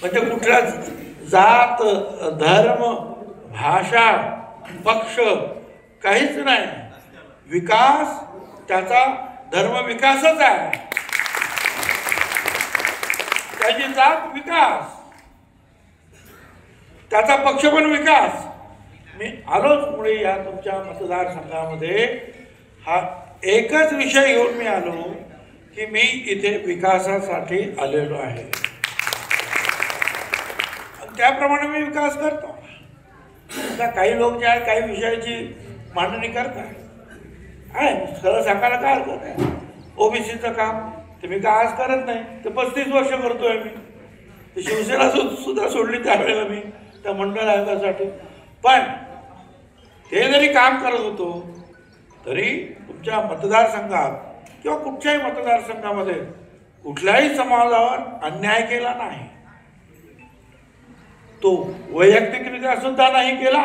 म्हणजे कुठला जात धर्म भाषा पक्ष काहीच नाही, विकास त्याचा धर्म विकासच आहे, त्याची जात विकास, त्याचा पक्ष पण विकास। मी आलोच मुळे या तुमच्या मतदारसंघामध्ये हा एकच विषय घेऊन मी आलो की मी इथे विकासासाठी आलेलो आहे, त्याप्रमाणे मी विकास करतो। आता काही लोक जे आहेत काही विषयाची मांडणी करतात, आहे सरळ सांगायला काय हरकत आहे। ओबीसीचं काम ते मी काय आज करत नाही, ते 35 वर्ष करतोय मी, ते शिवसेना सुद्धा सोडली त्यावेळेला मी त्या मंडळ आयोगासाठी। पण ते जरी काम करत होतो तरी तुमच्या मतदारसंघात किंवा कुठच्याही मतदारसंघामध्ये कुठल्याही समाजावर अन्याय केला नाही, तो वैयक्तिकरित्या सुद्धा नाही केला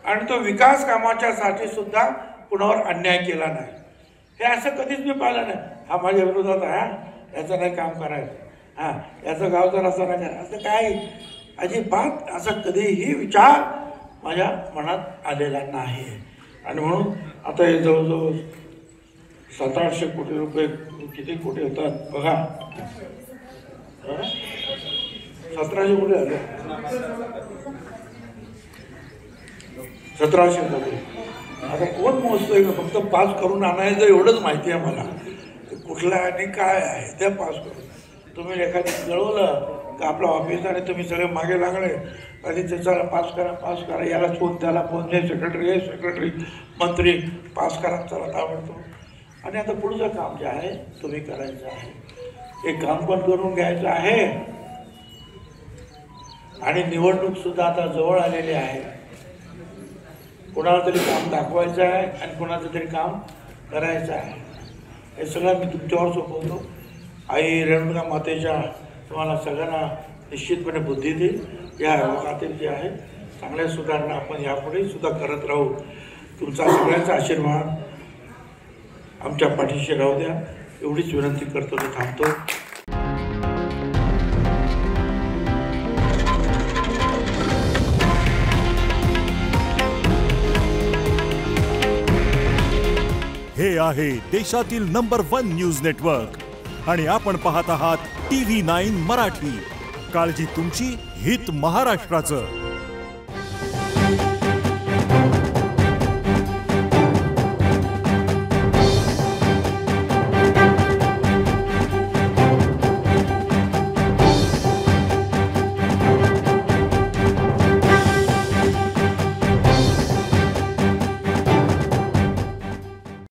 आणि तो विकास कामाच्यासाठी सुद्धा कुणावर अन्याय केला नाही। हे असं कधीच मी पाहिलं नाही, हा माझ्या विरोधात आहे, याचं नाही काम करायचं, हां याचं गाव जर असं नाही करायचं, असं काय अजिबात असा कधीही विचार माझ्या मनात आलेला नाही। आणि म्हणून आता हे जवळजवळ 700-800 कोटी रुपये किती कोटी होतात बघा, 1700 कोटी आले, 1700 कोटी। आता कोण मोजतोय का? फक्त पास करून आणायचं एवढंच माहिती आहे मला, कुठला आणि काय आहे ते पास करून। तुम्ही एखादी कळवलं का आपलं ऑफिस आणि तुम्ही सगळे मागे लागले आणि त्याच्याला पास करा, याला फोन त्याला फोन, हे सेक्रेटरी मंत्री पास करा, चला ताबडतोब। आणि आता पुढचं काम जे आहे तुम्ही करायचं आहे, हे काम पण करून घ्यायचं आहे। आणि निवडणूकसुद्धा आता जवळ आलेली आहे, कोणाला तरी काम दाखवायचं आहे आणि कोणाचं तरी काम करायचं आहे, हे सगळं मी तुमच्यावर सोपवतो। आई रेणुका मातेच्या तुम्हाला सगळ्यांना निश्चितपणे बुद्धी देईल, या खातील जे आहे चांगल्या सुधारणा आपण यापुढे सुद्धा करत राहू। तुमचा सगळ्यांचा आशीर्वाद आमच्या पाठीशी राहू द्या, एवढीच विनंती करतो मी थांबतो। हे आहे देशातील नंबर 1 न्यूज नेटवर्क आणि आपण पाहत आहात TV9 मराठी। काळजी तुमची, हित महाराष्ट्राचं।